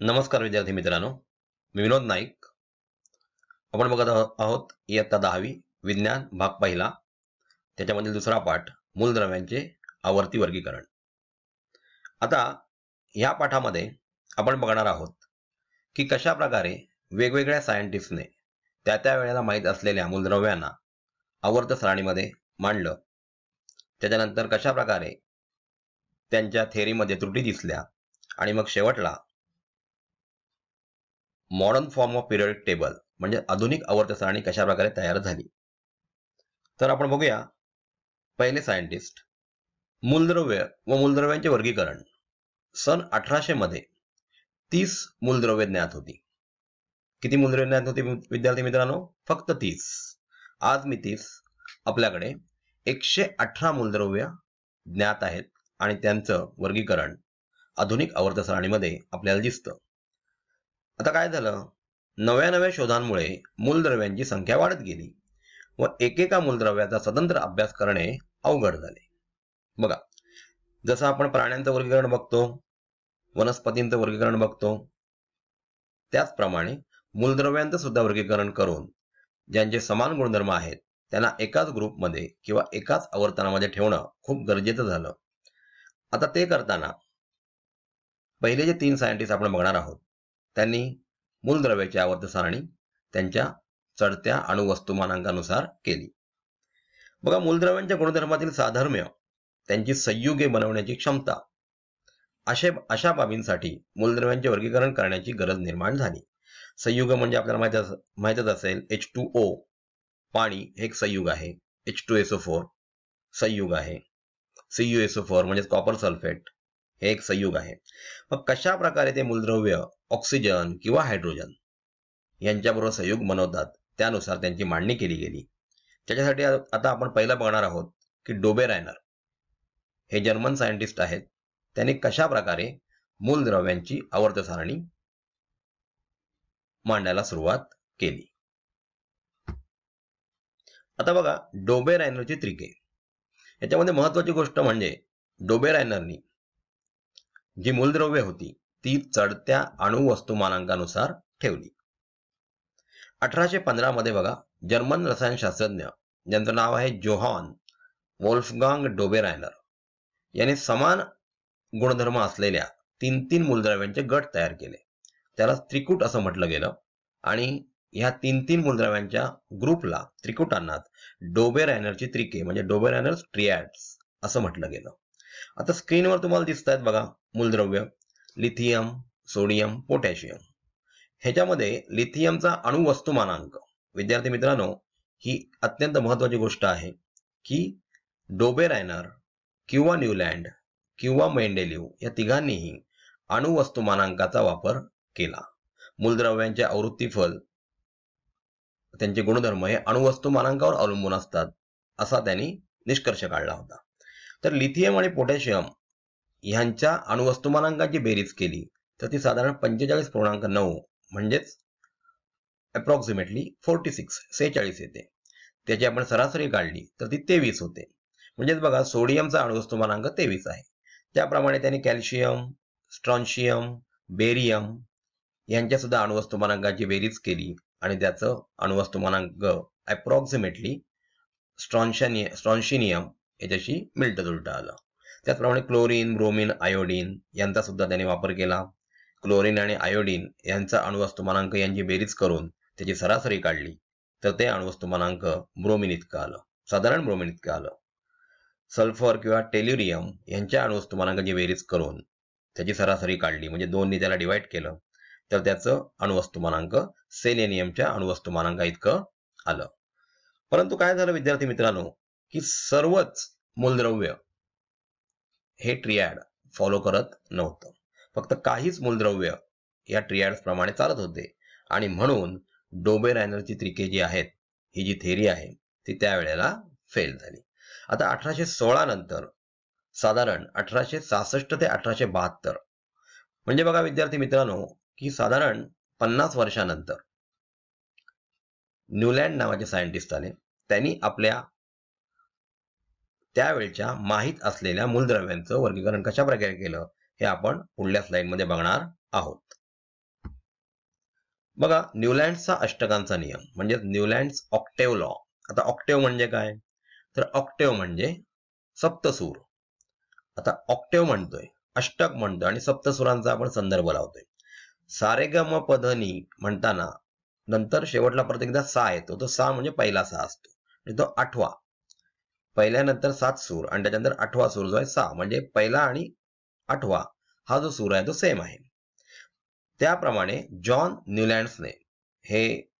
नमस्कार विद्यार्थी मित्रांनो, मी विनोद नाईक. आपण बघत आहोत इयत्ता 10वी विज्ञान भाग पहिला, त्याच्यामधील दुसरा पाठ मूलद्रव्यांचे आवर्ती वर्गीकरण. आता या पाठामध्ये आपण बघणार आहोत की कशा प्रकारे वेगवेगळ्या सायंटिस्टने त्या वेळेला माहीत असलेल्या मूलद्रव्यांना आवर्त सारणीमध्ये मांडलं. त्याच्यानंतर कशा प्रकारे त्यांच्या थेअरीमध्ये त्रुटी दिसल्या आणि मग शेवटला modern form of periodic table म्हणजे आधुनिक आवर्त सारणी कशा प्रकारे तयार झाली. तर आपण बघूया. पहिले सायंटिस्ट मूलद्रव्य व मूलद्रव्यांचे वर्गीकरण. सन 1800 मध्ये 30 मूलद्रव्ये ज्ञात होती. किती मूलद्रव्ये ज्ञात होती विद्यार्थी मित्रांनो? फक्त 30. आज मी 30. आपल्याकडे 118 मूलद्रव्य ज्ञात आहेत आणि त्यांचं वर्गीकरण आधुनिक आवर्त सारणीमध्ये आपल्याला दिसतं. आता काय झालं? नव्या शोधांमुळे मूलद्रव्यांची संख्या वाढत गेली व एकेका मूलद्रव्याचा स्वतंत्र अभ्यास करणे अवघड झाले. बघा, जसं आपण प्राण्यांचं वर्गीकरण बघतो, वनस्पतींचं वर्गीकरण बघतो, त्याचप्रमाणे मूलद्रव्यांचं सुद्धा वर्गीकरण करून ज्यांचे समान गुणधर्म आहेत त्यांना एकाच ग्रुपमध्ये किंवा एकाच आवर्तनामध्ये ठेवणं खूप गरजेचं झालं. आता ते करताना पहिले जे 3 सायंटिस्ट आपण बघणार आहोत त्यांनी मूलद्रव्याची आवर्त सारणी त्यांच्या चढत्या अणुवस्तुमानांकानुसार केली. बघा, मूलद्रव्यांच्या गुणधर्मातील साधर्म्य, त्यांची संयुगे बनवण्याची क्षमता, अशा बाबींसाठी मूलद्रव्यांचे वर्गीकरण करण्याची गरज निर्माण झाली. संयुग म्हणजे आपल्याला माहितच असेल, H2O पाणी हे एक संयुग आहे, H2SO4 संयुग आहे, CuSO4 म्हणजे कॉपर सल्फेट हे एक संयुग आहे. मग कशा प्रकारे ते मूलद्रव्य ऑक्सिजन किंवा हायड्रोजन यांच्याबरोबर संयुग बनवतात त्यानुसार त्यांची मांडणी केली गेली. त्याच्यासाठी आता आपण पहिला बघणार आहोत की डोबेरायनर हे जर्मन सायंटिस्ट आहेत. त्यांनी कशा प्रकारे मूलद्रव्यांची आवर्त सारणी मांडायला सुरुवात केली. आता बघा, डोबेरायनरची त्रिके. याच्यामध्ये महत्वाची गोष्ट म्हणजे डोबेरायनरनी जी मूलद्रव्ये होती ती चढत्या अणुवस्तुमानांकानुसार ठेवली. 1815 मध्ये बघा, जर्मन रसायनशास्त्रज्ञ ज्यांचं नाव आहे जोहान वोल्फगांग डोबेरायनर यांनी समान गुणधर्म असलेल्या 3 मूलद्रव्यांचे गट तयार केले. त्याला त्रिकूट असं म्हटलं गेलं आणि ह्या 3 मूलद्रव्यांच्या ग्रुपला, त्रिकुटांना डोबेरायनरची त्रिके म्हणजे डोबेरायनर्स ट्रिॲड्स असं म्हटलं गेलं. आता स्क्रीनवर तुम्हाला दिसत आहेत बघा मूलद्रव्य: लिथियम, सोडियम, पोटॅशियम. ह्याच्यामध्ये लिथियमचा अणुवस्तुमानांक, विद्यार्थी मित्रांनो, ही अत्यंत महत्वाची गोष्ट आहे की डोबेरायनर किंवा न्यूलँड किंवा मेंडेलिव या तिघांनीही अणुवस्तुमानांकाचा वापर केला. मूलद्रव्यांचे आवृत्तीफल, त्यांचे गुणधर्म हे अणुवस्तुमानांकावर अवलंबून असतात असा त्यांनी निष्कर्ष काढला होता. तर लिथियम आणि पोटॅशियम ह्यांच्या अणुवस्तुमानांकाची बेरीज केली तर ती साधारण 45.9 म्हणजेच अप्रॉक्सिमेटली 46 येते. त्याची आपण सरासरी काढली तर ती 23 होते. म्हणजेच बघा, सोडियमचा अणुवस्तुमानांक 23 आहे. त्याप्रमाणे त्यांनी कॅल्शियम, स्ट्रॉन्शियम, बेरियम यांच्या सुद्धा अणुवस्तुमानांकाची बेरीज केली आणि त्याचं अणुवस्तुमानांक अप्रॉक्सिमेटली स्ट्रॉन्शिनियम याच्याशी मिळतं जुळतं आलं. त्याचप्रमाणे क्लोरीन, ब्रोमीन, आयोडीन यांचा सुद्धा त्यांनी वापर केला. क्लोरीन आणि आयोडीन यांचा अणुवस्तुमानांक यांची बेरीज करून त्याची सरासरी काढली तर ते अणुवस्तुमानांक ब्रोमीन इतकं आलं, साधारण ब्रोमीन इतकं आलं. सल्फर किंवा टेल्युरियम यांच्या अणुवस्तुमानांकाची बेरीज करून त्याची सरासरी काढली, म्हणजे 2 त्याला डिवाइड केलं तर त्याचं अणुवस्तुमानांक सेलेनियमच्या अणुवस्तुमानांका इतकं आलं. परंतु काय झालं विद्यार्थी मित्रांनो की सर्वच मूलद्रव्य हे ट्रिॲड फॉलो करत नव्हतं. फक्त काहीच मूलद्रव्य या ट्रिॲड्स प्रमाणे चालत होते आणि म्हणून डोबेरायनरची त्रिके जी आहेत, ही जी थेअरी आहे ती त्यावेळेला फेल झाली. आता 1816 नंतर साधारण 1866 ते 1872 म्हणजे बघा विद्यार्थी मित्रांनो की साधारण 50 वर्षानंतर न्यूलँड नावाचे सायंटिस्ट आले. त्यांनी आपल्या त्यावेळच्या माहीत असलेल्या मूलद्रव्यांचं वर्गीकरण कशा प्रकारे केलं हे आपण पुढल्या स्लाइडमध्ये बघणार आहोत. बघा, न्यूलँड्सचा अष्टकांचा नियम म्हणजे न्यूलँड्स ऑक्टेव्ह लॉ. आता ऑक्टेव्ह म्हणजे काय? तर ऑक्टेव्ह म्हणजे सप्तसूर. आता ऑक्टेव्ह म्हणतोय, अष्टक म्हणतोय आणि सप्तसुरांचा आपण संदर्भ लावतोय. सारेगम पधनी म्हणताना नंतर शेवटला परत एकदा सा येतो. तो सा म्हणजे पहिला सा असतो आणि तो आठवा. पहिल्यानंतर 7 सूर आणि त्याच्यानंतर 8वा सूर जो आहे सा, म्हणजे पहिला आणि 8वा हा जो सूर आहे तो सेम आहे. त्याप्रमाणे जॉन न्यूलँड्सने, हे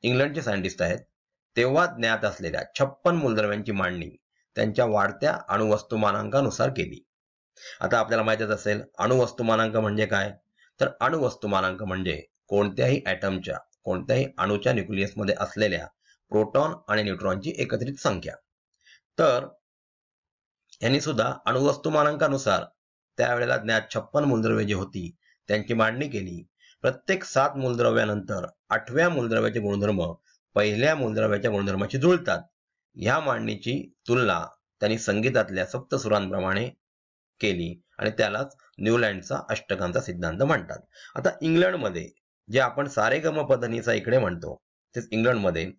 इंग्लंडचे सायंटिस्ट आहेत, तेव्हा ज्ञात असलेल्या 56 मूलद्रव्यांची मांडणी त्यांच्या वाढत्या अणुवस्तुमानांकानुसार केली. आता आपल्याला माहितीच असेल अणुवस्तुमानांक म्हणजे काय? तर अणुवस्तुमानांक म्हणजे कोणत्याही ॲटमच्या, कोणत्याही अणूच्या न्यूक्लियसमध्ये असलेल्या प्रोटॉन आणि न्यूट्रॉनची एकत्रित संख्या. तर यांनी सुद्धा अणुवस्तुमानांकानुसार त्यावेळेला ज्ञात 56 मूलद्रव्ये जी होती त्यांची मांडणी केली. प्रत्येक 7 मूलद्रव्यानंतर 8व्या मूलद्रव्याचे गुणधर्म पहिल्या मूलद्रव्याच्या गुणधर्माशी जुळतात. ह्या मांडणीची तुलना त्यांनी संगीतातल्या सप्तसुरांप्रमाणे केली आणि त्यालाच न्यूलँडचा अष्टकांचा सिद्धांत म्हणतात. आता इंग्लंडमध्ये जे आपण सारेगम पधनीचा इकडे म्हणतो, तेच इंग्लंडमध्ये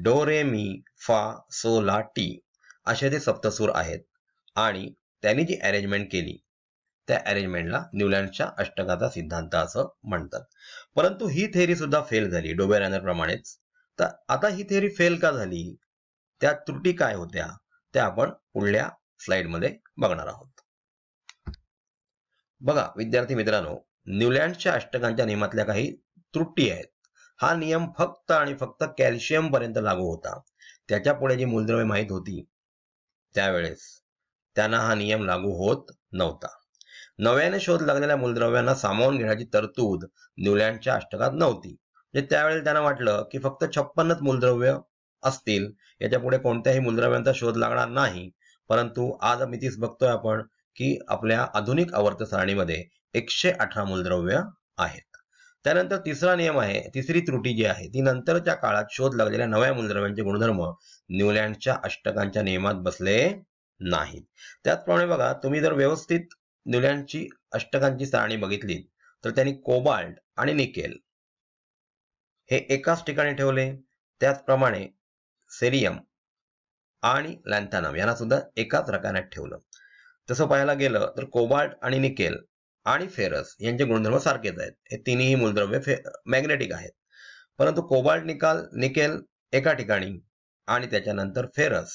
डो रे मी फा सो ला टी असे ते सप्तसूर आहेत आणि त्यांनी जी अरेंजमेंट केली त्या अरेंजमेंटला न्यूलँडच्या अष्टकाचा सिद्धांत असं म्हणतात. परंतु ही थेअरी सुद्धा फेल झाली डोबेरायनर प्रमाणेच. तर आता ही थेअरी फेल का झाली, त्या त्रुटी काय होत्या, त्या आपण पुढल्या स्लाइडमध्ये बघणार आहोत. बघा विद्यार्थी मित्रांनो, न्यूलँडच्या अष्टकांच्या नियमातल्या काही त्रुटी आहेत. हा नियम फक्त आणि फक्त कॅल्शियम पर्यंत लागू होता. त्याच्या पुढे जी मूलद्रव्ये माहीत होती त्यावेळेस त्यांना हा नियम लागू होत नव्हता. नव्याने शोध लागलेल्या मूलद्रव्यांना सामावून घेण्याची तरतूद न्यूलँडच्या अष्टकात नव्हती. म्हणजे त्यावेळेला त्यांना वाटलं की फक्त 56च मूलद्रव्य असतील, याच्या पुढे कोणत्याही मूलद्रव्यांचा शोध लागणार नाही. परंतु आज आम्ही बघतोय आपण की आपल्या आधुनिक आवर्त सारणीमध्ये 118 मूलद्रव्य आहेत. त्यानंतर तिसरा नियम आहे, तिसरी त्रुटी जी आहे ती नंतरच्या काळात शोध लागलेल्या नव्या मूलद्रव्यांचे गुणधर्म न्यूलँडच्या अष्टकांच्या नियमात बसले नाहीत. त्याचप्रमाणे बघा, तुम्ही जर व्यवस्थित न्यूलँडची अष्टकांची सारणी बघितली तर त्यांनी कोबाल्ट आणि निकेल हे एकाच ठिकाणी ठेवले. त्याचप्रमाणे सेरियम आणि लॅन्थॅनम यांना सुद्धा एकाच रकान्यात ठेवलं. तसं पाहायला गेलं तर कोबाल्ट आणि निकेल आणि फेरस यांचे गुणधर्म सारखेच आहेत. हे तिन्ही मूलद्रव्ये मॅग्नेटिक आहेत. परंतु कोबाल्ट निकेल एका ठिकाणी आणि त्याच्यानंतर फेरस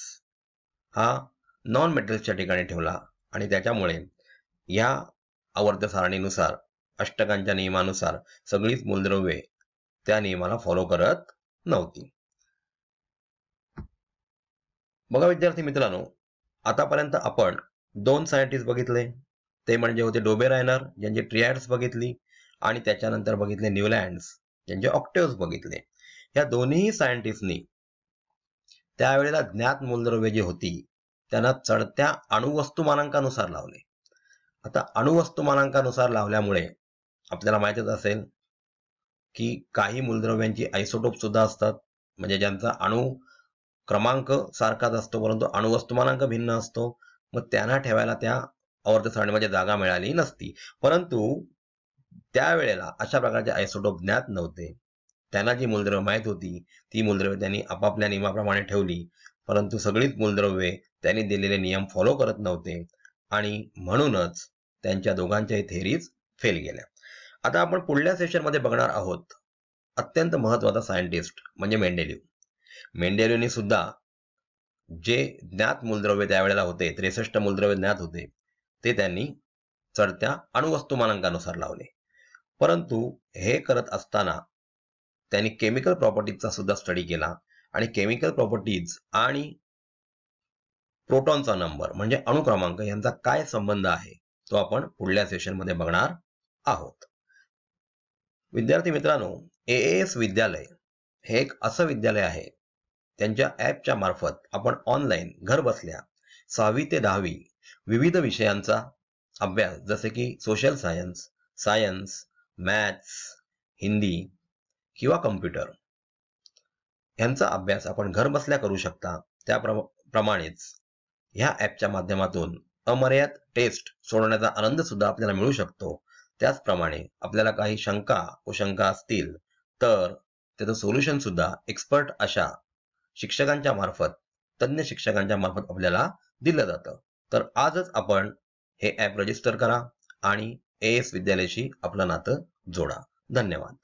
हा नॉन मेटल्सच्या ठिकाणी ठेवला आणि त्याच्यामुळे या आवर्त सारणीनुसार, अष्टकांच्या नियमानुसार सगळीच मूलद्रव्ये त्या नियमाला फॉलो करत नव्हती. बघा विद्यार्थी मित्रांनो, आतापर्यंत आपण 2 सायंटिस्ट बघितले. ते म्हणजे होते डोबेरायनर ज्यांची ट्रिॲड्स बघितली आणि त्याच्यानंतर बघितले न्यूलँड्स ज्यांचे ऑक्टेव्हज बघितले. या दोन्ही सायंटिस्टनी त्यावेळेला ज्ञात मूलद्रव्ये जी होती त्यांना चढत्या अणुवस्तुमानांकानुसार लावले. आता अणुवस्तुमानांकानुसार लावल्यामुळे आपल्याला माहितच असेल की काही मूलद्रव्यांची आयसोटोप सुद्धा असतात, म्हणजे ज्यांचा अणु क्रमांक सारखाच असतो परंतु अणुवस्तुमानांक भिन्न असतो. मग त्यांना ठेवायला त्या आवर्त सारणीमध्ये जागा मिळाली नसती. परंतु त्यावेळेला अशा प्रकारचे आयसोटोप ज्ञात नव्हते. त्यांना जी मूलद्रव्ये माहीत होती ती मूलद्रव्ये त्यांनी आपापल्या नियमाप्रमाणे ठेवली. परंतु सगळीच मूलद्रव्ये त्यांनी दिलेले नियम फॉलो करत नव्हते आणि म्हणूनच त्यांच्या दोघांच्याही थेअरीज फेल गेल्या. आता आपण पुढल्या सेशनमध्ये बघणार आहोत अत्यंत महत्त्वाचा सायंटिस्ट म्हणजे मेंडेलिव्ह. मेंडेलिव्हने सुद्धा जे ज्ञात मूलद्रव्य त्यावेळेला होते, 63 मूलद्रव्य ज्ञात होते, ते त्यांनी चढत्या अणुवस्तुमानांकानुसार लावले. परंतु हे करत असताना त्यांनी केमिकल प्रॉपर्टीजचा सुद्धा स्टडी केला आणि केमिकल प्रॉपर्टीज आणि प्रोटॉनचा नंबर म्हणजे अणुक्रमांक यांचा काय संबंध आहे तो आपण पुढल्या सेशनमध्ये बघणार आहोत. विद्यार्थी मित्रांनो, AAS विद्यालय हे एक असं विद्यालय आहे, त्यांच्या ॲपच्या मार्फत आपण ऑनलाईन घर बसल्या 6वी ते 10वी विविध विषयांचा अभ्यास जसे की social science, science, maths, Hindi किंवा कम्प्युटर यांचा अभ्यास आपण घर बसल्या करू शकता. त्याप्रमाणेच ह्या ॲपच्या माध्यमातून अमर्याद टेस्ट सोडवण्याचा आनंद सुद्धा आपल्याला मिळू शकतो. त्याचप्रमाणे आपल्याला काही शंका कुशंका असतील तर त्याचं सोल्युशन सुद्धा एक्सपर्ट अशा शिक्षकांच्या मार्फत, तज्ञ शिक्षकांच्या मार्फत आपल्याला दिलं जातं. तर आजच आपण हे ॲप रजिस्टर करा आणि AS विद्यालयाशी आपलं नातं जोडा. धन्यवाद.